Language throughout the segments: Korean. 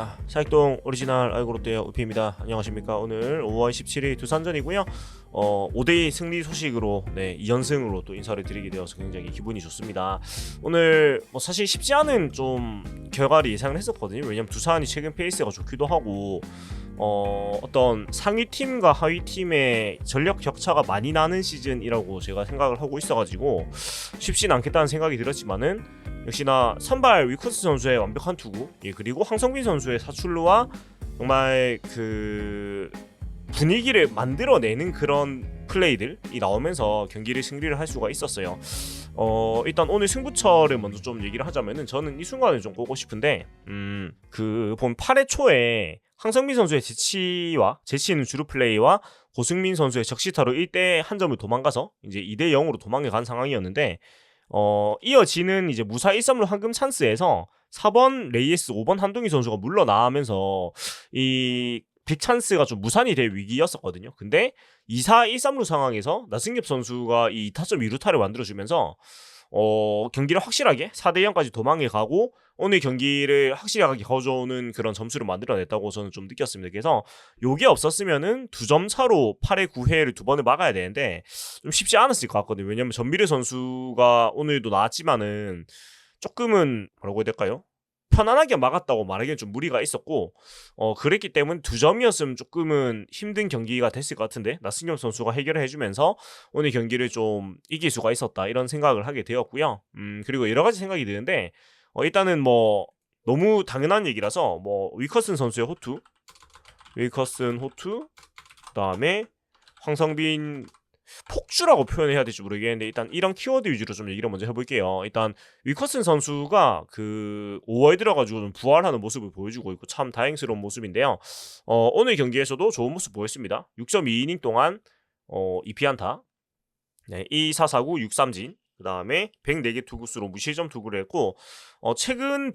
롯데야 사익동 오리지널 알고 롯데야 우피입니다. 안녕하십니까. 오늘 5월 17일 두산전이고요. 5대2 승리 소식으로 2연승으로 또 인사를 드리게 되어서 굉장히 기분이 좋습니다. 오늘 사실 쉽지 않은 좀 결과를 예상을 했었거든요. 왜냐면 두산이 최근 페이스가 좋기도 하고 어떤 상위 팀과 하위 팀의 전력 격차가 많이 나는 시즌이라고 제가 생각을 하고 있어가지고 쉽진 않겠다는 생각이 들었지만은 역시나 선발 위커스 선수의 완벽한 투구, 그리고 황성빈 선수의 사출루와 정말 그 분위기를 만들어내는 그런 플레이들이 나오면서 경기를 승리를 할 수가 있었어요. 일단 오늘 승부처를 먼저 좀 얘기를 하자면은 저는 이 순간을 좀 보고 싶은데 그 본 8회 초에 황성빈 선수의 재치 있는 주루 플레이와 고승민 선수의 적시타로 1대 한 점을 도망가서 이제 2대 0으로 도망해 간 상황이었는데 이어지는 이제 무사 1-3루 황금 찬스에서 4번 레이에스 5번 한동희 선수가 물러나면서 이 빅찬스가 좀 무산이 될 위기였었거든요. 근데 2-4 1-3루 상황에서 나승엽 선수가 이 2타점 2루타를 만들어주면서 경기를 확실하게 4대 0까지 도망해 가고 오늘 경기를 확실하게 가져오는 그런 점수를 만들어냈다고 저는 좀 느꼈습니다. 그래서 요게 없었으면은 2점 차로 8회 9회를 두 번을 막아야 되는데 좀 쉽지 않았을 것 같거든요. 왜냐면 전미래 선수가 오늘도 나왔지만은 조금은 뭐라고 해야 될까요? 편안하게 막았다고 말하기엔 좀 무리가 있었고 그랬기 때문에 2점이었으면 조금은 힘든 경기가 됐을 것 같은데 나승엽 선수가 해결을 해주면서 오늘 경기를 좀 이길 수가 있었다 이런 생각을 하게 되었고요. 그리고 여러 가지 생각이 드는데 일단은 너무 당연한 얘기라서 위커슨 선수의 호투, 그다음에 황성빈 폭주라고 표현해야 될지 모르겠는데 일단 이런 키워드 위주로 좀 얘기를 먼저 해볼게요. 일단 위커슨 선수가 그 5월 들어가지고 좀 부활하는 모습을 보여주고 있고 참 다행스러운 모습인데요. 오늘 경기에서도 좋은 모습 보였습니다. 6.2이닝 동안 2피안타, 2-4-4-9 6삼진, 그 다음에 104개 투구수로 무실점 투구를 했고 최근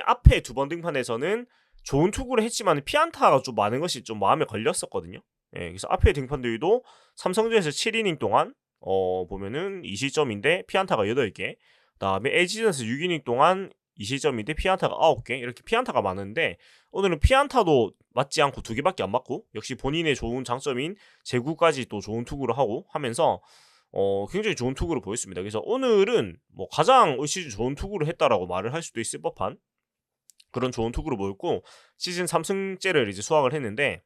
앞에 두 번 등판에서는 좋은 투구를 했지만 피안타가 좀 많은 것이 좀 마음에 걸렸었거든요. 그래서 앞에 등판들도 삼성전에서 7이닝 동안 보면은 2실점인데 피안타가 8개, 그다음에 LG전에서 6이닝 동안 2실점인데 피안타가 9개, 이렇게 피안타가 많은데 오늘은 피안타도 맞지 않고 2개밖에 안 맞고 역시 본인의 좋은 장점인 제구까지 또 좋은 투구를 하고 하면서 굉장히 좋은 투구를 보였습니다. 그래서 오늘은 가장 올 시즌 좋은 투구를 했다라고 말을 할 수도 있을 법한 그런 좋은 투구를 보였고 시즌 3승째를 이제 수확을 했는데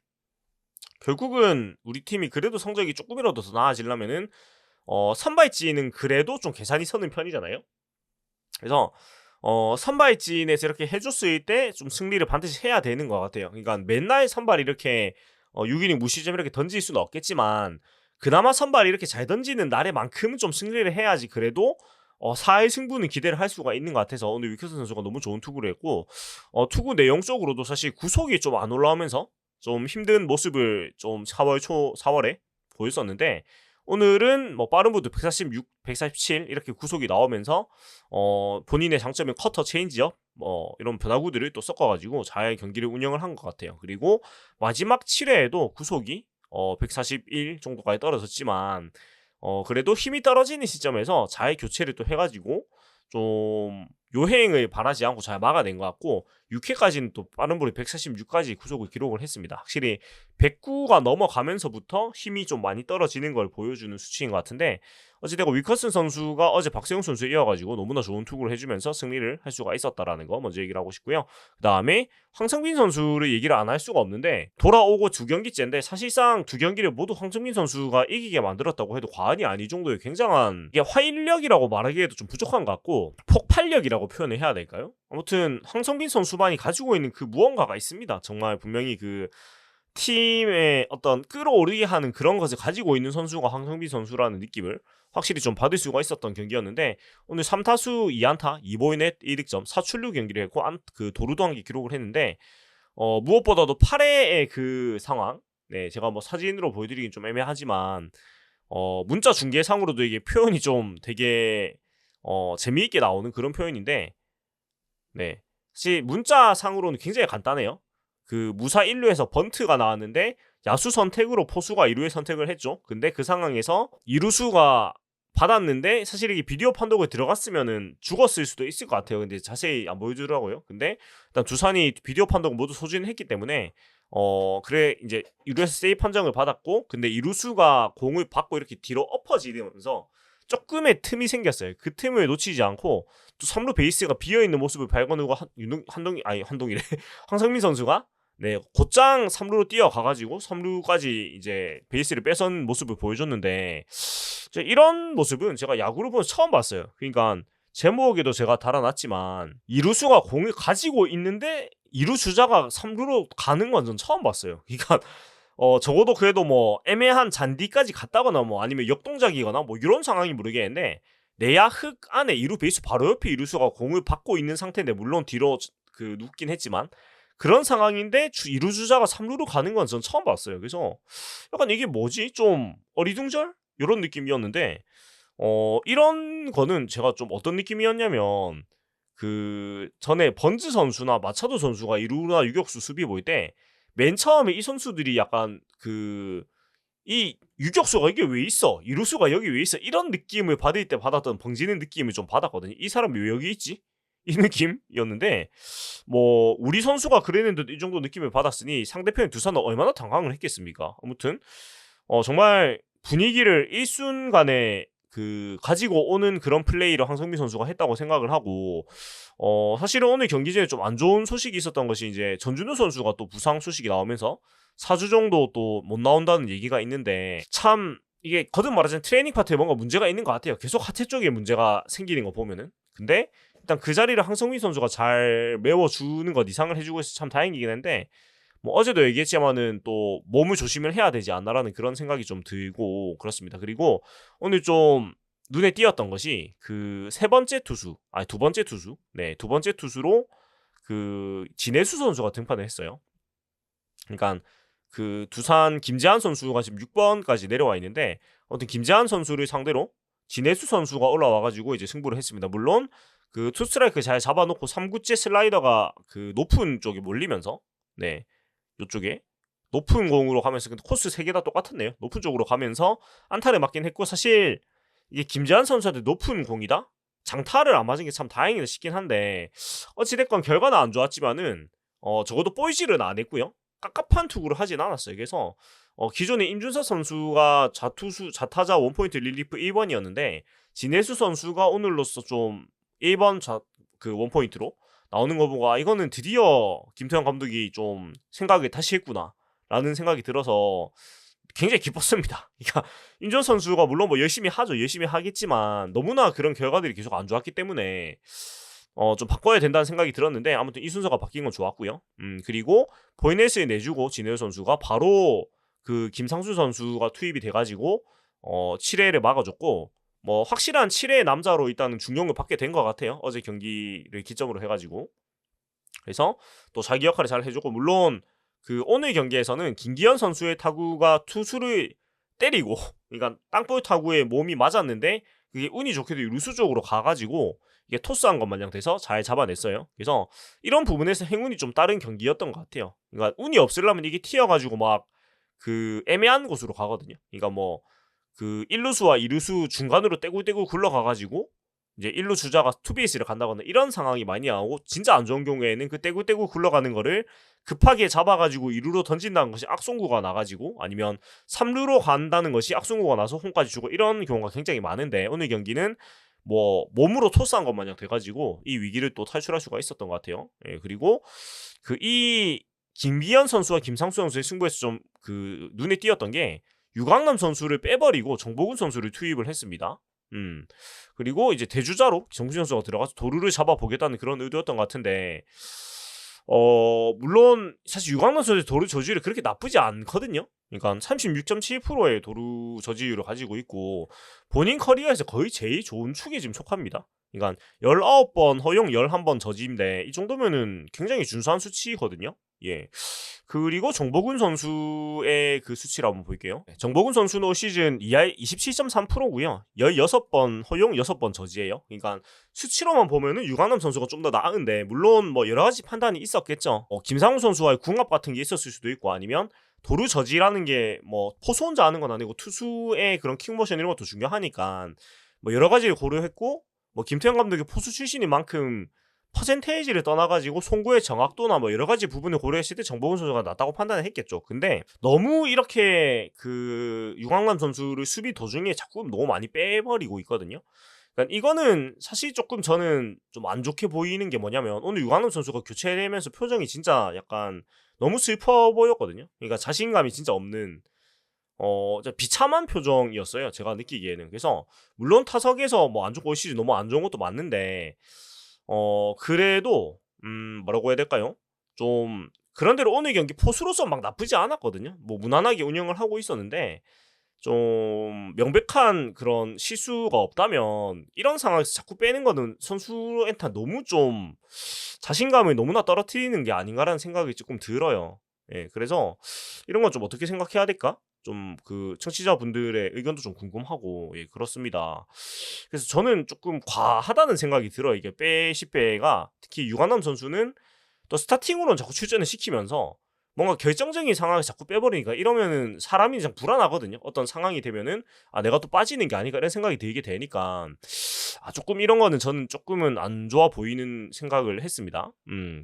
결국은 우리 팀이 그래도 성적이 조금이라도 더 나아지려면은 선발진은 그래도 좀 계산이 서는 편이잖아요. 그래서 선발진에서 이렇게 해줬을 때 좀 승리를 반드시 해야 되는 것 같아요. 그러니까 맨날 선발 이렇게 6이닝 무실점 이렇게 던질 수는 없겠지만 그나마 선발이 이렇게 잘 던지는 날에만큼은 좀 승리를 해야지 그래도 4회 승부는 기대를 할 수가 있는 것 같아서 오늘 위커슨 선수가 너무 좋은 투구를 했고 투구 내용적으로도 사실 구속이 좀 안 올라오면서 좀 힘든 모습을 좀 4월에 보였었는데 오늘은 빠른 보드 146, 147 이렇게 구속이 나오면서 본인의 장점인 커터, 체인지업 이런 변화구들을 또 섞어가지고 잘 경기를 운영을 한 것 같아요. 그리고 마지막 7회에도 구속이 141 정도까지 떨어졌지만 그래도 힘이 떨어지는 시점에서 잘 교체를 또 해가지고 좀 요행을 바라지 않고 잘 막아낸 것 같고 6회까지는 또 빠른 볼이 146까지 구속을 기록을 했습니다. 확실히 109가 넘어가면서부터 힘이 좀 많이 떨어지는 걸 보여주는 수치인 것 같은데 어찌되고 위커슨 선수가 어제 박세웅 선수에 이어가지고 너무나 좋은 투구를 해주면서 승리를 할 수가 있었다라는 거 먼저 얘기를 하고 싶고요. 그 다음에 황성빈 선수를 얘기를 안 할 수가 없는데 돌아오고 2경기째인데 사실상 2경기를 모두 황성빈 선수가 이기게 만들었다고 해도 과언이 아닐 정도의 굉장한 이게 화인력이라고 말하기에도 좀 부족한 것 같고 폭발력이라고 표현을 해야 될까요? 아무튼 황성빈 선수만이 가지고 있는 그 무언가가 있습니다. 정말 분명히 그 팀의 어떤 끌어오르게 하는 그런 것을 가지고 있는 선수가 황성빈 선수라는 느낌을 확실히 좀 받을 수가 있었던 경기였는데 오늘 3타수 2안타 2볼넷 1득점 4출루 경기를 했고 그 도루도 한 개 기록을 했는데 무엇보다도 8회의 그 상황 제가 사진으로 보여드리긴 좀 애매하지만 문자 중계상으로도 이게 표현이 좀 되게 재미있게 나오는 그런 표현인데 사실 문자상으로는 굉장히 간단해요. 그 무사 1루에서 번트가 나왔는데 야수 선택으로 포수가 2루에 선택을 했죠. 근데 그 상황에서 2루수가 받았는데 사실 이게 비디오 판독에 들어갔으면은 죽었을 수도 있을 것 같아요. 근데 자세히 안 보여주더라고요. 근데 일단 두산이 비디오 판독 모두 소진했기 때문에 그래 이제 이루에서 세이브 판정을 받았고, 근데 이루수가 공을 받고 이렇게 뒤로 엎어지면서 조금의 틈이 생겼어요. 그 틈을 놓치지 않고 또 3루 베이스가 비어있는 모습을 발견하고 한동이래 황성민 선수가 곧장 3루로 뛰어가가지고 3루까지 이제 베이스를 뺏은 모습을 보여줬는데, 이런 모습은 제가 야구를 보면서 처음 봤어요. 그러니까 제목에도 제가 달아놨지만 이루수가 공을 가지고 있는데 이루 주자가 3루로 가는 건 전 처음 봤어요. 그러니까 적어도 그래도 뭐 애매한 잔디까지 갔다거나 뭐 아니면 역동작이거나 뭐 이런 상황이 모르겠는데, 내야 흙 안에 이루 베이스 바로 옆에 이루수가 공을 받고 있는 상태인데, 물론 뒤로 그 눕긴 했지만 그런 상황인데 이루 주자가 3루로 가는 건 전 처음 봤어요. 그래서 약간 이게 뭐지? 좀 어리둥절? 이런 느낌이었는데, 이런 거는 제가 좀 어떤 느낌이었냐면, 그 전에 번즈 선수나 마차도 선수가 이루나 유격수 수비 볼 때 맨 처음에 이 선수들이 약간 이 유격수가 이게 왜 있어? 이루수가 여기 왜 있어? 이런 느낌을 받을 때 받았던 벙지는 느낌을 좀 받았거든요. 이 사람이 왜 여기 있지? 이 느낌이었는데, 뭐 우리 선수가 그랬는데도 이 정도 느낌을 받았으니 상대편의 두산은 얼마나 당황을 했겠습니까? 아무튼 정말 분위기를 일순간에 가지고 오는 그런 플레이를 황성민 선수가 했다고 생각을 하고, 사실은 오늘 경기 전에 좀 안 좋은 소식이 있었던 것이, 이제 전준우 선수가 또 부상 소식이 나오면서 4주 정도 또 못 나온다는 얘기가 있는데, 참 이게 거듭 말하자면 트레이닝 파트에 뭔가 문제가 있는 것 같아요. 계속 하체 쪽에 문제가 생기는 거 보면은. 근데 일단 그 자리를 황성민 선수가 잘 메워주는 것 이상을 해주고 있어서 참 다행이긴 한데, 뭐 어제도 얘기했지만은 또 몸을 조심을 해야 되지 않나라는 그런 생각이 좀 들고 그렇습니다. 그리고 오늘 좀 눈에 띄었던 것이 두 번째 투수로 진해수 선수가 등판을 했어요. 그러니까 두산 김재한 선수가 지금 6번까지 내려와 있는데, 아무튼 김재한 선수를 상대로 진해수 선수가 올라와가지고 이제 승부를 했습니다. 물론 투스트라이크 잘 잡아놓고 3구째 슬라이더가 높은 쪽에 몰리면서 요쪽에 높은 공으로 가면서, 근데 코스 3개 다 똑같았네요. 높은 쪽으로 가면서 안타를 맞긴 했고, 사실 이게 김재한 선수한테 높은 공이다? 장타를 안 맞은 게 참 다행이다 싶긴 한데, 어찌됐건 결과는 안 좋았지만은 적어도 뽀이질은 안 했고요. 깝깝한 투구를 하진 않았어요. 그래서 기존에 임준서 선수가 자타자 원포인트 릴리프 1번이었는데 진해수 선수가 오늘로써 좀 1번 원포인트로 나오는 거 보고, 이거는 드디어 김태형 감독이 좀 생각을 다시 했구나 라는 생각이 들어서 굉장히 기뻤습니다. 그러니까 임준 선수가 물론 뭐 열심히 하겠지만 너무나 그런 결과들이 계속 안 좋았기 때문에 좀 바꿔야 된다는 생각이 들었는데, 아무튼 이 순서가 바뀐 건 좋았고요. 그리고 포이넷을 내주고 진해수 선수가 바로 김상수 선수가 투입이 돼가지고 7회를 막아줬고, 뭐 확실한 7회 남자로 일단은 중용을 받게 된 것 같아요. 어제 경기를 기점으로 해가지고. 그래서 또 자기 역할을 잘 해주고, 물론 오늘 경기에서는 김기현 선수의 타구가 투수를 때리고, 그러니까 땅볼 타구에 몸이 맞았는데 그게 운이 좋게도 루수 쪽으로 가가지고 이게 토스한 것 마냥 돼서 잘 잡아냈어요. 그래서 이런 부분에서 행운이 좀 다른 경기였던 것 같아요. 그러니까 운이 없으려면 이게 튀어가지고 막 애매한 곳으로 가거든요. 그러니까 뭐 1루수와 2루수 중간으로 떼굴떼굴 굴러가가지고 이제 1루 주자가 투베이스를 간다거나 이런 상황이 많이 나오고, 진짜 안 좋은 경우에는 떼굴떼굴 굴러가는 거를 급하게 잡아가지고 2루로 던진다는 것이 악송구가 나가지고, 아니면 3루로 간다는 것이 악송구가 나서 홈까지 주고, 이런 경우가 굉장히 많은데, 오늘 경기는 뭐 몸으로 토스한 것 마냥 돼가지고 이 위기를 또 탈출할 수가 있었던 것 같아요. 그리고 이 김기현 선수와 김상수 선수의 승부에서 좀 눈에 띄었던 게, 유강남 선수를 빼버리고 정보근 선수를 투입을 했습니다. 그리고 이제 대주자로 정수진 선수가 들어가서 도루를 잡아보겠다는 그런 의도였던 것 같은데, 물론 사실 유강남 선수의 도루 저지율이 그렇게 나쁘지 않거든요. 그러니까 36.7%의 도루 저지율을 가지고 있고, 본인 커리어에서 거의 제일 좋은 축에 지금 속합니다. 그러니까 19번 허용 11번 저지인데, 이 정도면은 굉장히 준수한 수치거든요. 그리고 정보근 선수의 수치를 한번 볼게요. 정보근 선수는 올 시즌 2할 27.3%고요. 16번 허용 6번 저지예요. 그러니까 수치로만 보면은 유강남 선수가 좀 더 나은데, 물론 뭐 여러 가지 판단이 있었겠죠. 김상우 선수와의 궁합 같은 게 있었을 수도 있고, 아니면 도루 저지라는 게 뭐 포수 혼자 하는 건 아니고 투수의 그런 킥모션 이런 것도 중요하니까 뭐 여러 가지를 고려했고 뭐 김태형 감독이 포수 출신인 만큼 퍼센테이지를 떠나가지고 송구의 정확도나 뭐 여러 가지 부분을 고려했을 때 정보근 선수가 낫다고 판단을 했겠죠. 근데 너무 이렇게 그 유강남 선수를 수비 도중에 자꾸 너무 많이 빼버리고 있거든요. 그러니까 이거는 사실 조금 저는 좀 안 좋게 보이는 게 뭐냐면 오늘 유강남 선수가 교체되면서 표정이 진짜 약간 너무 슬퍼 보였거든요. 그러니까 자신감이 진짜 없는 비참한 표정이었어요. 제가 느끼기에는. 그래서 물론 타석에서 뭐 안 좋고 올 시즌 너무 안 좋은 것도 맞는데 그래도 뭐라고 해야 될까요? 좀 그런대로 오늘 경기 포수로서 막 나쁘지 않았거든요. 뭐 무난하게 운영을 하고 있었는데 좀 명백한 그런 실수가 없다면 이런 상황에서 자꾸 빼는 거는 선수한테 너무 좀 자신감을 너무나 떨어뜨리는 게 아닌가라는 생각이 조금 들어요. 예, 그래서 이런 건 좀 어떻게 생각해야 될까? 좀 그 청취자분들의 의견도 좀 궁금하고 예, 그렇습니다. 그래서 저는 조금 과하다는 생각이 들어요. 이게 빼 10배가 특히 유관남 선수는 또 스타팅으로는 자꾸 출전을 시키면서 뭔가 결정적인 상황을 자꾸 빼버리니까 이러면은 사람이 그냥 불안하거든요. 어떤 상황이 되면은 아 내가 또 빠지는 게 아닌가 이런 생각이 들게 되니까 아 조금 이런 거는 저는 조금은 안 좋아 보이는 생각을 했습니다.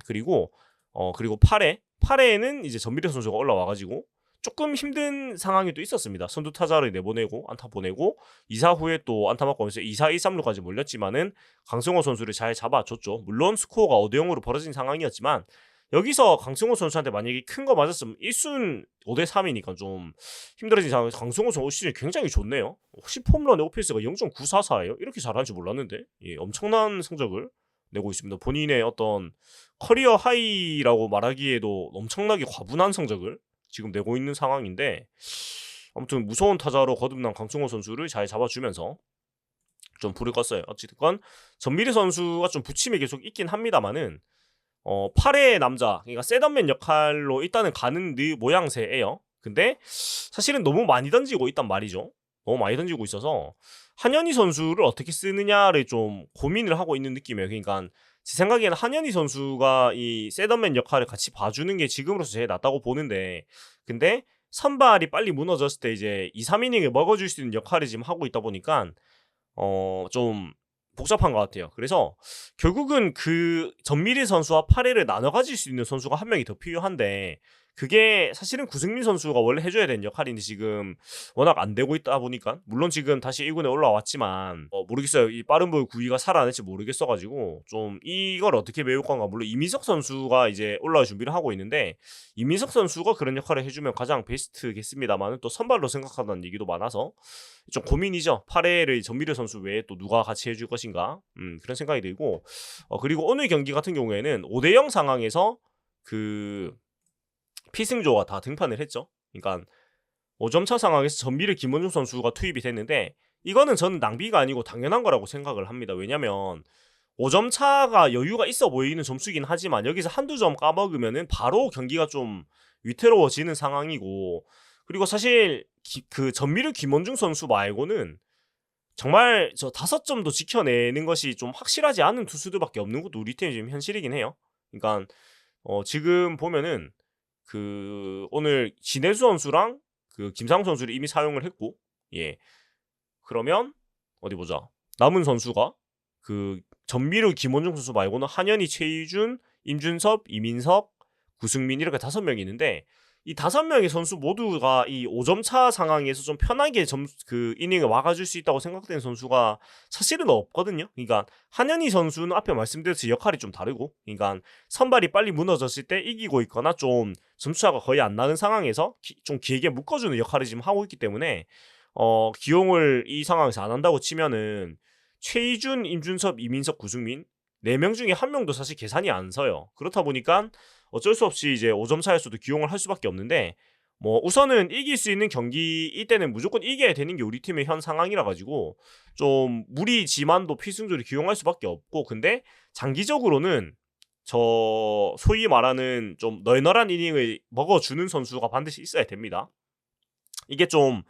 그리고 8회에는 이제 전미래 선수가 올라와가지고 조금 힘든 상황이 또 있었습니다. 선두 타자를 내보내고 안타 보내고 2사 후에 또 안타 맞고 하면서 2사 1-3루까지 몰렸지만은 강승호 선수를 잘 잡아줬죠. 물론 스코어가 5대0으로 벌어진 상황이었지만 여기서 강승호 선수한테 만약에 큰 거 맞았으면 1순 5대3이니까 좀 힘들어진 상황에서 강승호 선수 올 시즌 굉장히 좋네요. 10홈런의 오피스가 0.944예요. 이렇게 잘하는지 몰랐는데 예, 엄청난 성적을 내고 있습니다. 본인의 어떤 커리어 하이라고 말하기에도 엄청나게 과분한 성적을 지금 내고 있는 상황인데 아무튼 무서운 타자로 거듭난 강승호 선수를 잘 잡아주면서 좀 불을 껐어요. 어찌됐건 전미래 선수가 좀 부침이 계속 있긴 합니다만은 8회 남자 그러니까 셋업맨 역할로 일단은 가는 모양새예요. 근데 사실은 너무 많이 던지고 있단 말이죠. 너무 많이 던지고 있어서 한현희 선수를 어떻게 쓰느냐를 좀 고민을 하고 있는 느낌이에요. 그러니까 제 생각에는 한현희 선수가 이 셋업맨 역할을 같이 봐주는 게 지금으로서 제일 낫다고 보는데 근데 선발이 빨리 무너졌을 때 이제 2, 3이닝을 먹어줄 수 있는 역할을 지금 하고 있다 보니까 좀 복잡한 것 같아요. 그래서 결국은 그 전미리 선수와 8회를 나눠 가질 수 있는 선수가 한 명이 더 필요한데 그게 사실은 구승민 선수가 원래 해줘야 되는 역할인데 지금 워낙 안 되고 있다 보니까 물론 지금 다시 1군에 올라왔지만 모르겠어요. 이 빠른 볼 구위가 살아날지 모르겠어가지고 좀 이걸 어떻게 메울 건가. 물론 이민석 선수가 이제 올라올 준비를 하고 있는데 이민석 선수가 그런 역할을 해주면 가장 베스트겠습니다만 또 선발로 생각한다는 얘기도 많아서 좀 고민이죠. 8회를 전미래 선수 외에 또 누가 같이 해줄 것인가 그런 생각이 들고 그리고 오늘 경기 같은 경우에는 5대0 상황에서 그 피승조가 다 등판을 했죠. 그러니까 5점차 상황에서 전미래 김원중 선수가 투입이 됐는데 이거는 저는 낭비가 아니고 당연한 거라고 생각을 합니다. 왜냐면 5점 차가 여유가 있어 보이는 점수긴 하지만 여기서 한두 점 까먹으면은 바로 경기가 좀 위태로워지는 상황이고 그리고 사실 그 전미래 김원중 선수 말고는 정말 저 5점도 지켜내는 것이 좀 확실하지 않은 투수들밖에 없는 것도 우리 팀이 지금 현실이긴 해요. 그러니까 지금 보면은 그 오늘 진해수 선수랑 그 김상우 선수를 이미 사용을 했고 예 그러면 어디 보자 남은 선수가 그 전미르 김원중 선수 말고는 한현희, 최희준, 임준섭, 이민석, 구승민 이렇게 5명이 있는데 이 5명의 선수 모두가 이 5점 차 상황에서 좀 편하게 그 이닝을 막아줄 수 있다고 생각되는 선수가 사실은 없거든요. 그러니까 한현희 선수는 앞에 말씀드렸듯이 역할이 좀 다르고, 그러니까 선발이 빨리 무너졌을 때 이기고 있거나 좀 점수차가 거의 안 나는 상황에서 좀 길게 묶어주는 역할을 지금 하고 있기 때문에 기용을 이 상황에서 안 한다고 치면은 최희준, 임준섭, 이민석, 구승민 4명 중에 1명도 사실 계산이 안 서요. 그렇다 보니까 어쩔 수 없이 이제 5점 차였어도 기용을 할 수밖에 없는데 뭐 우선은 이길 수 있는 경기일 때는 무조건 이겨야 되는 게 우리 팀의 현 상황이라 가지고 좀 무리지만도 필승조를 기용할 수밖에 없고, 근데 장기적으로는 저 소위 말하는 좀 널널한 이닝을 먹어주는 선수가 반드시 있어야 됩니다. 이게 좀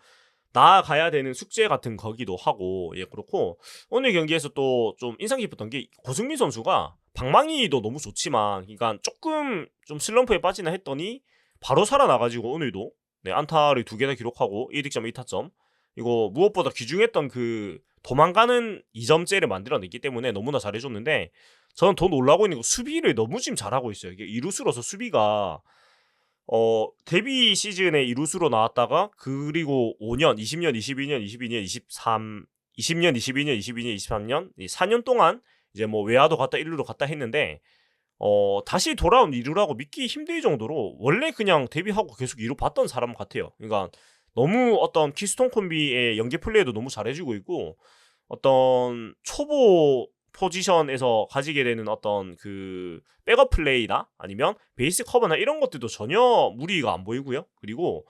나아가야 되는 숙제 같은 거기도 하고, 예, 그렇고 오늘 경기에서 또 좀 인상 깊었던 게 고승민 선수가 방망이도 너무 좋지만 그러니까 조금 좀 슬럼프에 빠지나 했더니 바로 살아나가지고 오늘도 네, 안타를 2개나 기록하고 1득점 1타점. 이거 무엇보다 귀중했던 그 도망가는 2점째를 만들어냈기 때문에 너무나 잘해줬는데, 저는 더 놀라고 있는 거 수비를 너무 지금 잘하고 있어요. 이게 이루수로서 수비가 데뷔 시즌에 이루수로 나왔다가 그리고 5년, 20년, 22년, 22년, 23, 20년, 22년, 22년, 23년 이 4년 동안 이제 뭐 외야도 갔다 1루로 갔다 했는데 다시 돌아온 2루라고 믿기 힘들 정도로 원래 그냥 데뷔하고 계속 2루 봤던 사람 같아요. 그러니까 너무 어떤 키스톤 콤비의 연계 플레이도 너무 잘해주고 있고, 어떤 초보 포지션에서 가지게 되는 어떤 그 백업 플레이나 아니면 베이스 커버나 이런 것들도 전혀 무리가 안 보이고요. 그리고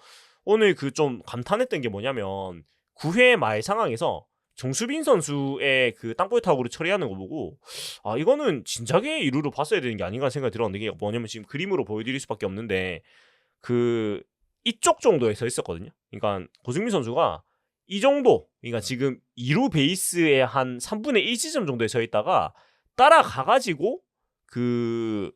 오늘 그 좀 감탄했던 게 뭐냐면 9회 말 상황에서 정수빈 선수의 그 땅볼 타구를 처리하는 거 보고, 아 이거는 진작에 이루로 봤어야 되는 게 아닌가 생각이 들었는데, 이게 뭐냐면 지금 그림으로 보여드릴 수밖에 없는데 그 이쪽 정도에 서 있었거든요. 그러니까 고승민 선수가 이 정도, 그러니까 지금 2루 베이스에 한 3분의 1 지점 정도에 서 있다가 따라가가지고 그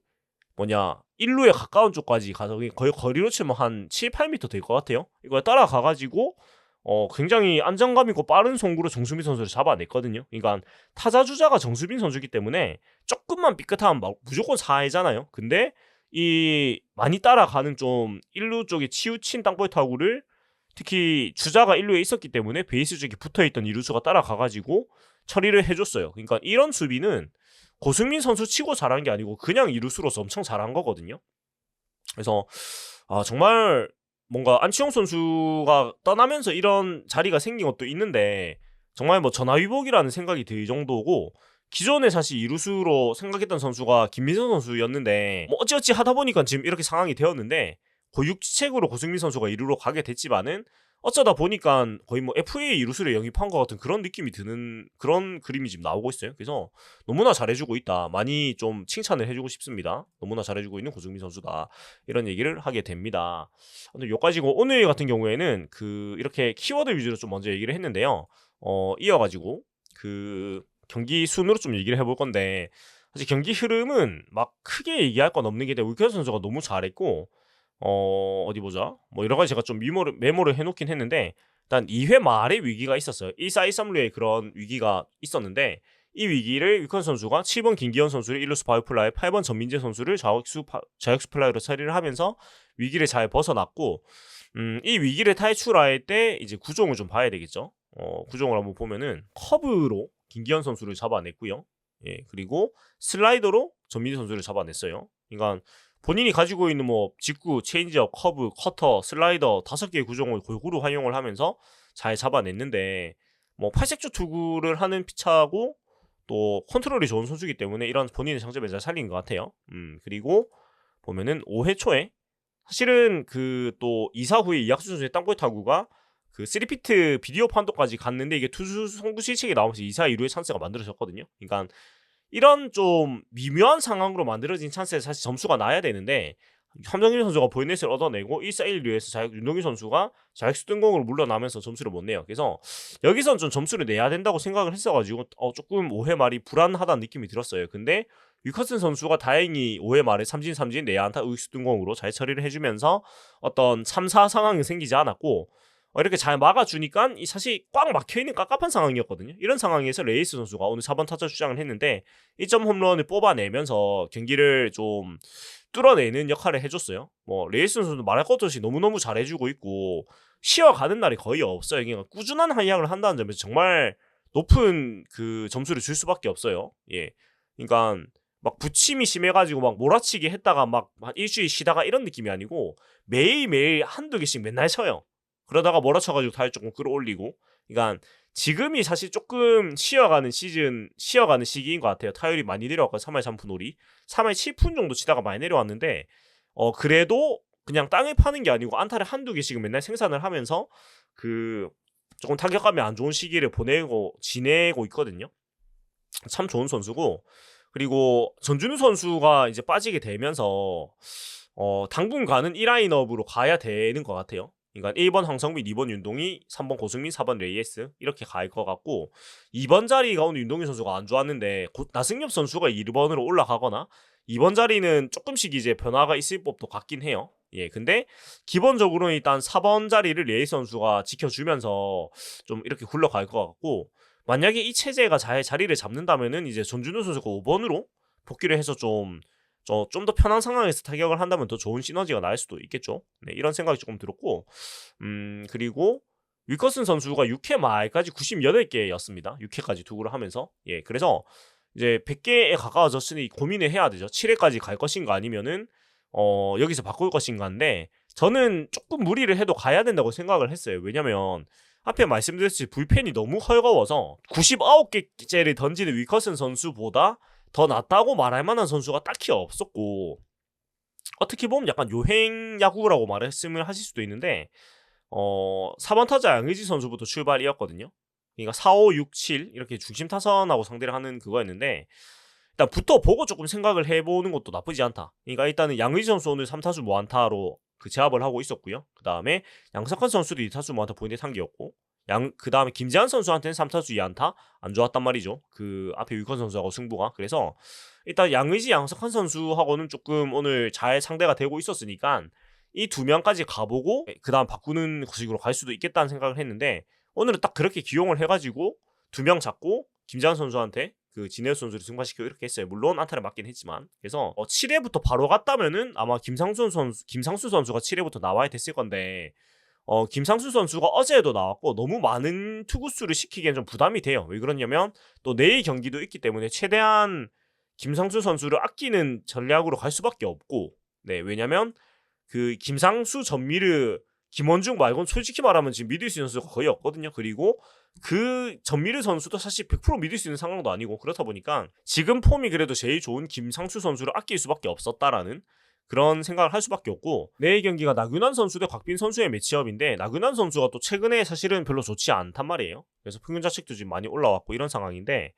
1루에 가까운 쪽까지 가서 거의 거리로 치면 한 7, 8m 될 것 같아요. 이걸 따라가가지고 굉장히 안정감 있고 빠른 송구로 정수빈 선수를 잡아냈거든요. 그러니까 타자 주자가 정수빈 선수이기 때문에 조금만 삐끗하면 무조건 4회잖아요. 근데 이 많이 따라가는 좀 1루 쪽에 치우친 땅볼 타구를, 특히 주자가 1루에 있었기 때문에 베이스 쪽에 붙어있던 이루수가 따라가가지고 처리를 해줬어요. 그러니까 이런 수비는 고승민 선수 치고 잘한 게 아니고 그냥 이루수로서 엄청 잘한 거거든요. 그래서 정말 뭔가 안치홍 선수가 떠나면서 이런 자리가 생긴 것도 있는데, 정말 뭐 전화위복이라는 생각이 들 정도고, 기존에 사실 이루수로 생각했던 선수가 김민선 선수였는데 뭐 어찌어찌 하다 보니까 지금 이렇게 상황이 되었는데, 고육지책으로 고승민 선수가 이루로 가게 됐지만은 어쩌다 보니까 거의 뭐 FA 이루수를 영입한 것 같은 그런 느낌이 드는 그런 그림이 지금 나오고 있어요. 그래서 너무나 잘해주고 있다. 많이 좀 칭찬을 해주고 싶습니다. 너무나 잘해주고 있는 고승민 선수다. 이런 얘기를 하게 됩니다. 근데 여기까지고, 오늘 같은 경우에는 그 이렇게 키워드 위주로 좀 먼저 얘기를 했는데요. 이어가지고 그 경기 순으로 좀 얘기를 해볼 건데, 사실 경기 흐름은 막 크게 얘기할 건 없는 게, 우익현 선수가 너무 잘했고, 어디 보자. 뭐 여러 가지 제가 좀 메모를 해놓긴 했는데, 일단 2회 말에 위기가 있었어요. 1사 1삼루의 그런 위기가 있었는데, 이 위기를 위컨 선수가 7번 김기현 선수를 1루수 파울플라이, 8번 전민재 선수를 좌익수 플라이로 처리를 하면서 위기를 잘 벗어났고, 이 위기를 탈출할 때 이제 구종을 좀 봐야 되겠죠. 구종을 한번 보면은 커브로 김기현 선수를 잡아냈고요. 예, 그리고 슬라이더로 전민재 선수를 잡아냈어요. 그러니까 본인이 가지고 있는 뭐 직구, 체인지업, 커브, 커터, 슬라이더 5개의 구종을 골고루 활용을 하면서 잘 잡아냈는데, 뭐 팔색조 투구를 하는 피차고 또 컨트롤이 좋은 선수이기 때문에 이런 본인의 장점을 잘 살린 것 같아요. 그리고 보면은 5회 초에 사실은 그 또 2사 후에 이학수 선수의 땅볼 타구가 그 3피트 비디오 판도까지 갔는데, 이게 투수 송구 실책이 나오면서 2사 2루의 찬스가 만들어졌거든요. 그러니까 이런 좀 미묘한 상황으로 만들어진 찬스에 사실 점수가 나야 되는데, 함정일 선수가 볼넷을 얻어내고 1사 1루에서 윤동희 선수가 자익수 뜬공으로 물러나면서 점수를 못 내요. 그래서 여기선 좀 점수를 내야 된다고 생각을 했어가지고 조금 5회 말이 불안하다는 느낌이 들었어요. 근데 위커슨 선수가 다행히 5회 말에 삼진 내야 안타 의익수 뜬공으로 잘 처리를 해주면서 어떤 3사 상황이 생기지 않았고, 이렇게 잘 막아주니까 이 사실 꽉 막혀있는 깝깝한 상황이었거든요. 이런 상황에서 레이스 선수가 오늘 4번 타자 주장을 했는데 1점 홈런을 뽑아내면서 경기를 좀 뚫어내는 역할을 해줬어요. 뭐 레이스 선수도 말할 것 없이 너무너무 잘해주고 있고, 쉬어가는 날이 거의 없어요. 그러니까 꾸준한 활약을 한다는 점에서 정말 높은 그 점수를 줄 수밖에 없어요. 예, 그러니까 막 부침이 심해가지고 막 몰아치기 했다가 막 일주일 쉬다가 이런 느낌이 아니고, 매일매일 한두 개씩 맨날 쳐요. 그러다가 몰아쳐가지고 타율 조금 끌어올리고, 그러니까 지금이 사실 조금 쉬어가는 시기인 것 같아요. 타율이 많이 내려왔고 3할 3푼 5리, 3할 7푼 정도 치다가 많이 내려왔는데, 그래도 그냥 땅을 파는 게 아니고 안타를 한두 개씩 맨날 생산을 하면서 그 조금 타격감이 안 좋은 시기를 지내고 있거든요. 참 좋은 선수고, 그리고 전준우 선수가 이제 빠지게 되면서 당분간은 1라인업으로 가야 되는 것 같아요. 그러니까 1번 황성민, 2번 윤동희, 3번 고승민, 4번 레이에스 이렇게 갈 것 같고, 2번 자리가 오늘 윤동희 선수가 안 좋았는데 곧 나승엽 선수가 2번으로 올라가거나, 2번 자리는 조금씩 이제 변화가 있을 법도 같긴 해요. 예, 근데 기본적으로는 일단 4번 자리를 레이 선수가 지켜주면서 좀 이렇게 굴러갈 것 같고, 만약에 이 체제가 잘 자리를 잡는다면은 이제 전준우 선수가 5번으로 복귀를 해서 좀 더 편한 상황에서 타격을 한다면 더 좋은 시너지가 날 수도 있겠죠. 네, 이런 생각이 조금 들었고, 그리고 윌커슨 선수가 6회 말까지 98개였습니다. 6회까지 투구를 하면서. 예, 그래서 이제 100개에 가까워졌으니 고민을 해야 되죠. 7회까지 갈 것인가 아니면은 여기서 바꿀 것인가인데, 저는 조금 무리를 해도 가야 된다고 생각을 했어요. 왜냐면 앞에 말씀드렸듯이 불펜이 너무 헐거워서 99개째를 던지는 윌커슨 선수보다 더 낫다고 말할 만한 선수가 딱히 없었고, 어떻게 보면 약간 요행 야구라고 말씀을 하실 수도 있는데, 4번 타자 양의지 선수부터 출발이었거든요. 그러니까 4, 5, 6, 7 이렇게 중심 타선하고 상대를 하는 그거였는데, 일단 붙어보고 조금 생각을 해보는 것도 나쁘지 않다. 그러니까 일단은 양의지 선수 오늘 3타수 무안타로 그 제압을 하고 있었고요. 그 다음에 양석환 선수도 2타수 무안타 포인트 상기였고, 그 다음에 김재환 선수한테는 3타수 2안타 안 좋았단 말이죠. 그 앞에 위컨 선수하고 승부가. 그래서 일단 양의지 양석환 선수하고는 조금 오늘 잘 상대가 되고 있었으니까 이 두 명까지 가보고 그 다음 바꾸는 식으로 갈 수도 있겠다는 생각을 했는데, 오늘은 딱 그렇게 기용을 해가지고 2명 잡고 김재환 선수한테 그 진해수 선수를 승부시키고 이렇게 했어요. 물론 안타를 맞긴 했지만. 그래서 7회부터 바로 갔다면은 아마 김상수 선수가 7회부터 나와야 됐을 건데, 김상수 선수가 어제도 나왔고 너무 많은 투구수를 시키기엔 좀 부담이 돼요. 왜 그러냐면 또 내일 경기도 있기 때문에 최대한 김상수 선수를 아끼는 전략으로 갈 수밖에 없고, 네, 왜냐면 그 김상수, 전미르, 김원중 말고는 솔직히 말하면 지금 믿을 수 있는 선수가 거의 없거든요. 그리고 그 전미르 선수도 사실 100% 믿을 수 있는 상황도 아니고, 그렇다 보니까 지금 폼이 그래도 제일 좋은 김상수 선수를 아낄 수밖에 없었다라는 그런 생각을 할 수밖에 없고, 내일 경기가 나균환 선수 대 곽빈 선수의 매치업인데, 나균환 선수가 또 최근에 사실은 별로 좋지 않단 말이에요. 그래서 평균 자책도 지금 많이 올라왔고 이런 상황인데,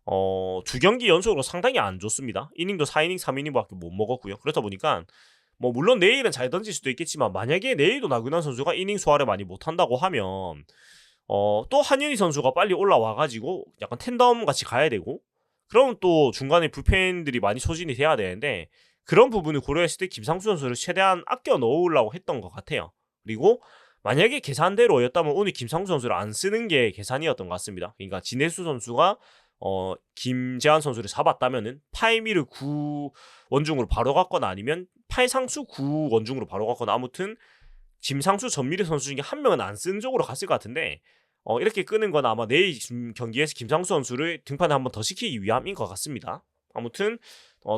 2경기 연속으로 상당히 안 좋습니다. 이닝도 4이닝, 3이닝밖에 못 먹었고요. 그렇다 보니까 뭐 물론 내일은 잘 던질 수도 있겠지만, 만약에 내일도 나균환 선수가 이닝 소화를 많이 못한다고 하면 또 한윤희 선수가 빨리 올라와가지고 약간 텐덤 같이 가야 되고, 그러면 또 중간에 불펜들이 많이 소진이 돼야 되는데, 그런 부분을 고려했을 때 김상수 선수를 최대한 아껴 넣으려고 했던 것 같아요. 그리고 만약에 계산대로였다면 오늘 김상수 선수를 안 쓰는 게 계산이었던 것 같습니다. 그러니까 진해수 선수가 김재환 선수를 잡았다면은 8미를 9 원중으로 바로 갔거나 아니면 8상수 9 원중으로 바로 갔거나, 아무튼 김상수, 전미르 선수 중에 한 명은 안 쓰는 쪽으로 갔을 것 같은데, 이렇게 끄는 건 아마 내일 경기에서 김상수 선수를 등판에 한 번 더 시키기 위함인 것 같습니다. 아무튼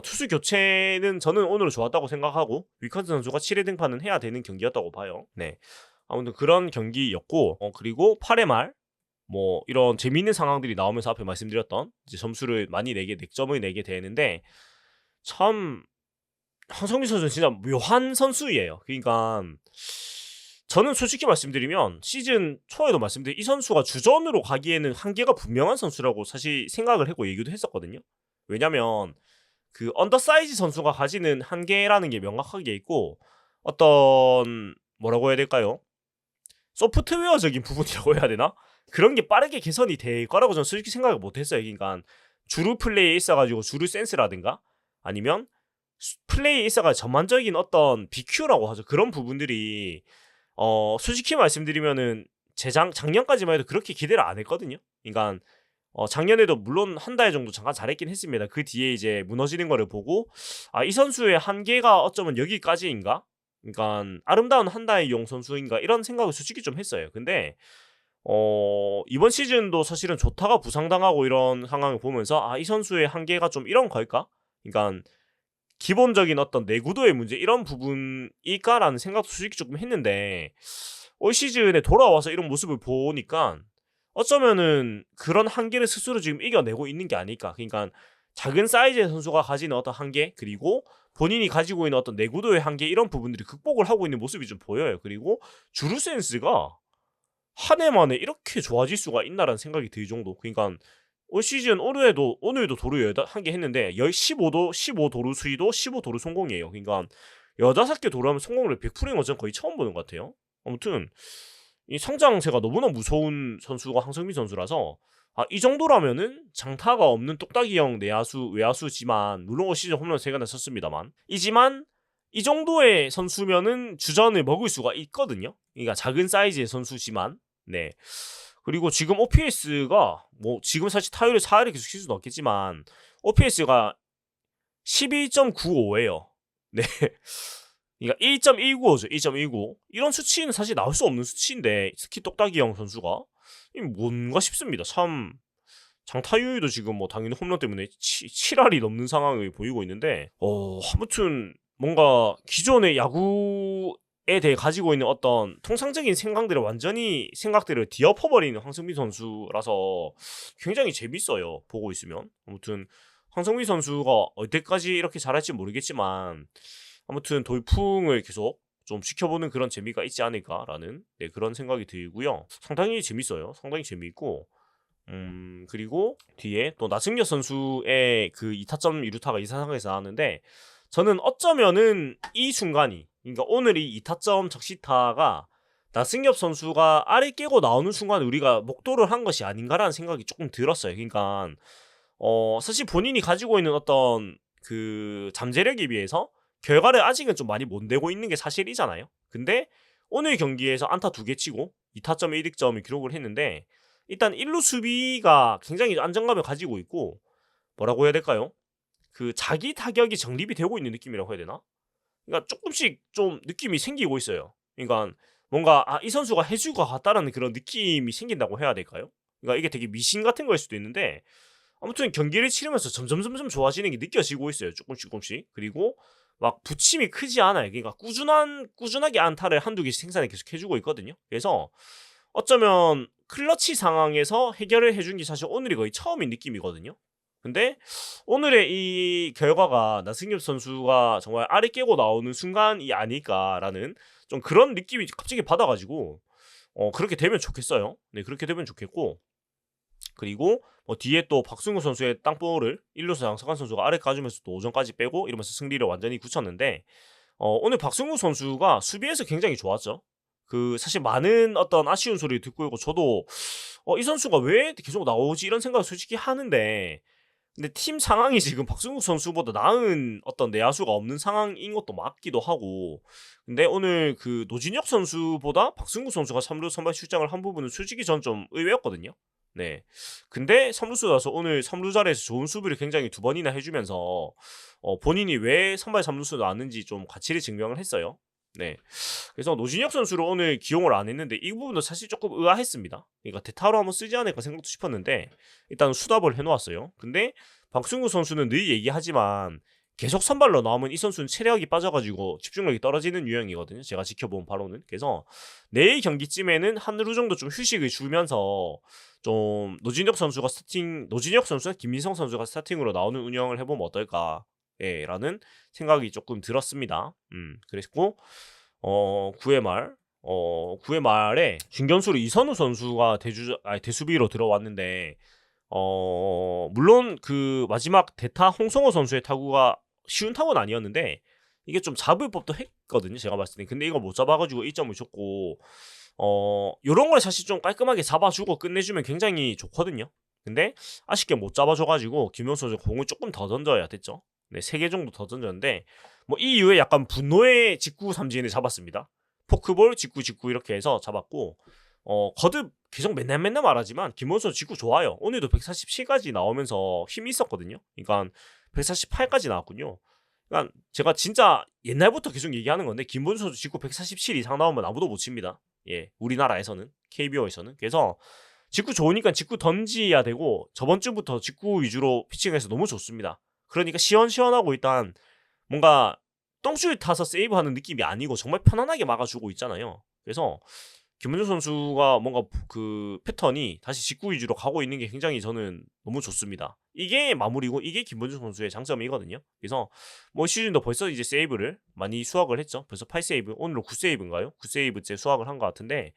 투수 교체는 저는 오늘 좋았다고 생각하고, 위컨스 선수가 7회 등판은 해야 되는 경기였다고 봐요. 네, 아무튼 그런 경기였고, 그리고 8회 말 뭐 이런 재미있는 상황들이 나오면서 앞에 말씀드렸던 이제 점수를 많이 내게, 넥점을 내게 되는데, 참 황성민 선수는 진짜 묘한 선수예요. 그러니까 저는 솔직히 말씀드리면 시즌 초에도 말씀드린 이 선수가 주전으로 가기에는 한계가 분명한 선수라고 사실 생각을 했고 얘기도 했었거든요. 왜냐면 그 언더사이즈 선수가 가지는 한계라는 게 명확하게 있고, 어떤 뭐라고 해야 될까요? 소프트웨어적인 부분이라고 해야 되나? 그런 게 빠르게 개선이 될 거라고 저는 솔직히 생각을 못했어요. 그러니까 주루 플레이에 있어가지고 주루 센스라든가, 아니면 플레이에 있어가 전반적인 어떤 BQ라고 하죠. 그런 부분들이 솔직히 말씀드리면은 작년까지만 해도 그렇게 기대를 안 했거든요. 그러니까 작년에도 물론 한 달 정도 잠깐 잘했긴 했습니다. 그 뒤에 이제 무너지는 거를 보고, 이 선수의 한계가 어쩌면 여기까지인가? 그러니까 아름다운 한 달의 용 선수인가? 이런 생각을 솔직히 좀 했어요. 근데 이번 시즌도 사실은 조타가 부상당하고 이런 상황을 보면서 이 선수의 한계가 좀 이런 걸까? 그러니까 기본적인 어떤 내구도의 문제, 이런 부분일까라는 생각도 솔직히 조금 했는데, 올 시즌에 돌아와서 이런 모습을 보니까 어쩌면은 그런 한계를 스스로 지금 이겨내고 있는 게 아닐까. 그러니까 작은 사이즈의 선수가 가지는 어떤 한계, 그리고 본인이 가지고 있는 어떤 내구도의 한계, 이런 부분들이 극복을 하고 있는 모습이 좀 보여요. 그리고 주루 센스가 한 해 만에 이렇게 좋아질 수가 있나라는 생각이 들 정도. 그러니까 올 시즌 오늘도 도루 11개 했는데 15 도루 수위도 15 도루 성공이에요. 그러니까 15개 도루하면 성공률 100%인 건 거의 처음 보는 것 같아요. 아무튼 이 성장세가 너무나 무서운 선수가 황성민 선수라서, 이 정도라면은 장타가 없는 똑딱이형 내야수 외야수지만, 물론 올 시즌 홈런 3개나 쳤습니다만, 이지만 이 정도의 선수면은 주전을 먹을 수가 있거든요. 그러니까 작은 사이즈의 선수지만. 네. 그리고 지금 OPS가 뭐 지금 사실 타율을 4할을 계속 칠 수는 없겠지만 OPS가 11.95예요. 네. 그러니까 1.195죠. 1.195. 이런 수치는 사실 나올 수 없는 수치인데 스키 똑딱이 형 선수가 이 뭔가 싶습니다. 참 장타율도 지금 뭐 당연히 홈런 때문에 7할이 넘는 상황을 보이고 있는데 아무튼 뭔가 기존의 야구에 대해 가지고 있는 어떤 통상적인 생각들을 뒤엎어버리는 황성민 선수라서 굉장히 재밌어요. 보고 있으면. 아무튼 황성민 선수가 어디까지 이렇게 잘할지 모르겠지만 아무튼 돌풍을 계속 좀 지켜보는 그런 재미가 있지 않을까라는 그런 생각이 들고요. 상당히 재밌어요. 상당히 재미있고 그리고 뒤에 또 나승엽 선수의 그 2타점 2루타가 이 상황에서 나왔는데 저는 어쩌면은 이 순간이 그러니까 오늘 이 2타점 적시타가 나승엽 선수가 알을 깨고 나오는 순간 우리가 목도를 한 것이 아닌가라는 생각이 조금 들었어요. 그러니까 사실 본인이 가지고 있는 어떤 그 잠재력에 비해서 결과를 아직은 좀 많이 못 내고 있는 게 사실이잖아요. 근데 오늘 경기에서 안타 2개 치고 2타점 1득점을 기록을 했는데 일단 1루 수비가 굉장히 안정감을 가지고 있고 뭐라고 해야 될까요? 그 자기 타격이 정립이 되고 있는 느낌이라고 해야 되나? 그러니까 조금씩 좀 느낌이 생기고 있어요. 그러니까 뭔가 이 선수가 해줄 것 같다라는 그런 느낌이 생긴다고 해야 될까요? 그러니까 이게 되게 미신 같은 거일 수도 있는데 아무튼 경기를 치르면서 점점 좋아지는 게 느껴지고 있어요. 조금씩. 그리고 막 부침이 크지 않아요. 그러니까 꾸준하게 안타를 한두 개씩 생산을 계속 해주고 있거든요. 그래서 어쩌면 클러치 상황에서 해결을 해준 게 사실 오늘이 거의 처음인 느낌이거든요. 근데 오늘의 이 결과가 나승엽 선수가 정말 알을 깨고 나오는 순간이 아닐까라는 좀 그런 느낌이 갑자기 받아가지고 그렇게 되면 좋겠어요. 네, 그렇게 되면 좋겠고 그리고 뭐 뒤에 또 박승우 선수의 땅볼을 1루수 양석환 선수가 아래 까주면서 또 5점까지 빼고 이러면서 승리를 완전히 굳혔는데 오늘 박승우 선수가 수비에서 굉장히 좋았죠. 그 사실 많은 어떤 아쉬운 소리를 듣고 있고 저도 이 선수가 왜 계속 나오지 이런 생각을 솔직히 하는데 근데 팀 상황이 지금 박승욱 선수보다 나은 어떤 내야수가 없는 상황인 것도 맞기도 하고 근데 오늘 그 노진혁 선수보다 박승욱 선수가 3루 선발 출장을 한 부분은 솔직히 전 좀 의외였거든요. 네. 근데 3루수 나서 오늘 3루 자리에서 좋은 수비를 굉장히 2번이나 해주면서 본인이 왜 선발 3루수 나왔는지 좀 가치를 증명을 했어요. 네. 그래서 노진혁 선수를 오늘 기용을 안 했는데 이 부분도 사실 조금 의아했습니다. 그러니까 대타로 한번 쓰지 않을까 생각도 싶었는데 일단 수답을 해놓았어요. 근데 박승우 선수는 늘 얘기하지만 계속 선발로 나오면 이 선수는 체력이 빠져가지고 집중력이 떨어지는 유형이거든요. 제가 지켜본 바로는. 그래서 내일 경기쯤에는 하루 정도 좀 휴식을 주면서 좀 노진혁 선수나 김민성 선수가 스타팅으로 나오는 운영을 해보면 어떨까 라는 생각이 조금 들었습니다. 그랬고 9회 말에 중견수로 이선우 선수가 대수비로 들어왔는데 물론 그 마지막 대타 홍성호 선수의 타구가 쉬운 타구는 아니었는데 이게 좀 잡을 법도 했거든요. 제가 봤을 때. 근데 이걸 못 잡아가지고 1점을 줬고 요런 걸 사실 좀 깔끔하게 잡아주고 끝내주면 굉장히 좋거든요. 근데 아쉽게 못 잡아줘가지고 김용수 선수 공을 조금 더 던져야 됐죠. 네, 3개 정도 더 던졌는데 뭐 이 이후에 약간 분노의 직구 삼진을 잡았습니다. 포크볼 직구 이렇게 해서 잡았고 거듭 계속 맨날 말하지만 김원수 선수 직구 좋아요. 오늘도 147까지 나오면서 힘이 있었거든요. 그러니까 148까지 나왔군요. 그러니까 제가 진짜 옛날부터 계속 얘기하는 건데 김원수 선수 직구 147 이상 나오면 아무도 못 칩니다. 예, 우리나라에서는 KBO에서는. 그래서 직구 좋으니까 직구 던지야 되고 저번 주부터 직구 위주로 피칭해서 너무 좋습니다. 그러니까 시원시원하고 일단 뭔가 똥줄 타서 세이브하는 느낌이 아니고 정말 편안하게 막아주고 있잖아요. 그래서 김문준 선수가 뭔가 그 패턴이 다시 직구 위주로 가고 있는 게 굉장히 저는 너무 좋습니다. 이게 마무리고 이게 김문준 선수의 장점이거든요. 그래서 뭐 시즌도 벌써 이제 세이브를 많이 수확을 했죠. 벌써 8세이브, 오늘로 9세이브인가요? 9세이브째 수확을 한 것 같은데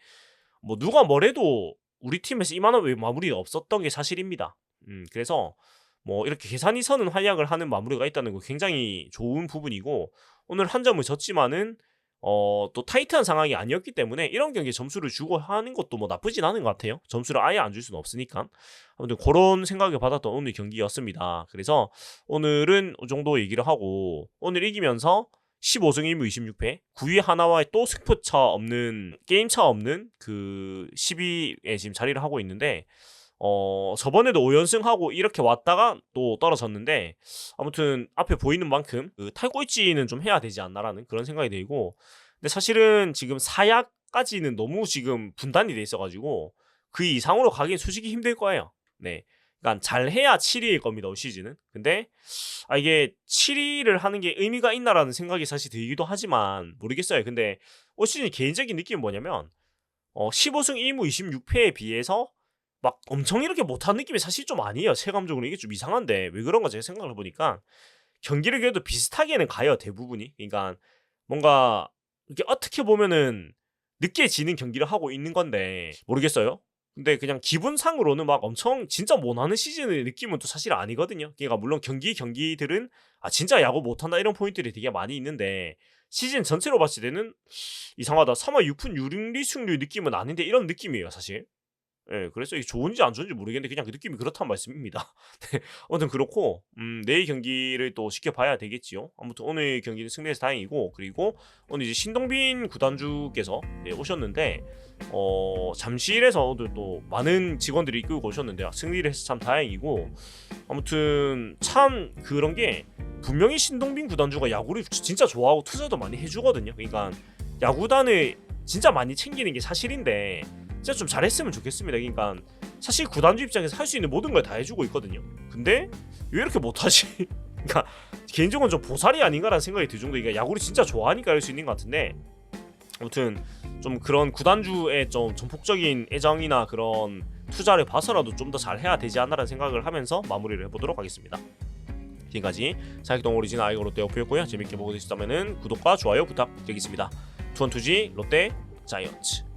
뭐 누가 뭐래도 우리 팀에서 이만한 마무리가 없었던 게 사실입니다. 그래서 뭐 이렇게 계산이 서는 활약을 하는 마무리가 있다는 거 굉장히 좋은 부분이고 오늘 한 점을 졌지만은 또 타이트한 상황이 아니었기 때문에 이런 경기에 점수를 주고 하는 것도 뭐 나쁘진 않은 것 같아요. 점수를 아예 안 줄 수는 없으니까. 아무튼 그런 생각을 받았던 오늘 경기였습니다. 그래서 오늘은 이 정도 얘기를 하고 오늘 이기면서 15승 1무 26패 9위 하나와의 또 승부차 없는 게임차 없는 그 10위에 지금 자리를 하고 있는데 저번에도 5연승하고 이렇게 왔다가 또 떨어졌는데 아무튼 앞에 보이는 만큼 그 탈꼴찌는 좀 해야 되지 않나라는 그런 생각이 들고 근데 사실은 지금 사약까지는 너무 지금 분단이 돼 있어가지고 그 이상으로 가긴 솔직히 힘들 거예요. 네. 그러니까 잘해야 7위일 겁니다, 올 시즌은. 근데 이게 7위를 하는 게 의미가 있나라는 생각이 사실 들기도 하지만 모르겠어요. 근데 올 시즌 개인적인 느낌은 뭐냐면 15승 1무 26패에 비해서 막 엄청 이렇게 못한 느낌이 사실 좀 아니에요. 체감적으로 이게 좀 이상한데 왜 그런가 제가 생각을 해보니까 경기를 그래도 비슷하게는 가요, 대부분이. 그러니까 뭔가 이렇게 어떻게 보면은 늦게 지는 경기를 하고 있는 건데 모르겠어요. 근데 그냥 기분상으로는 막 엄청 진짜 못하는 시즌의 느낌은 또 사실 아니거든요. 그러니까 물론 경기들은 진짜 야구 못한다 이런 포인트들이 되게 많이 있는데 시즌 전체로 봤을 때는 이상하다. 3할 6푼 6리 승률 느낌은 아닌데 이런 느낌이에요, 사실. 예, 그래서 이게 좋은지 안 좋은지 모르겠는데 그냥 그 느낌이 그렇다는 말씀입니다. 네, 아무튼 그렇고 내일 경기를 또 지켜봐야 되겠지요. 아무튼 오늘 경기는 승리해서 다행이고 그리고 오늘 이제 신동빈 구단주께서 오셨는데 잠실에서 오늘 또 많은 직원들이 이끌고 오셨는데 승리를 해서 참 다행이고 아무튼 참 그런 게 분명히 신동빈 구단주가 야구를 진짜 좋아하고 투자도 많이 해주거든요. 그러니까 야구단을 진짜 많이 챙기는 게 사실인데 진짜 좀 잘했으면 좋겠습니다. 그러니까 사실 구단주 입장에서 할 수 있는 모든 걸 다 해주고 있거든요. 근데 왜 이렇게 못하지? 그러니까 개인적으로 좀 보살이 아닌가라는 생각이 들 정도. 그러니까 야구를 진짜 좋아하니까 할 수 있는 것 같은데 아무튼 좀 그런 구단주의 좀 전폭적인 애정이나 그런 투자를 봐서라도 좀 더 잘해야 되지 않나라는 생각을 하면서 마무리를 해보도록 하겠습니다. 지금까지 사익동 오리지널 아이고 롯데 어프였고요. 재밌게 보고 계셨다면 구독과 좋아요 부탁드리겠습니다. 투원투지 롯데 자이언츠.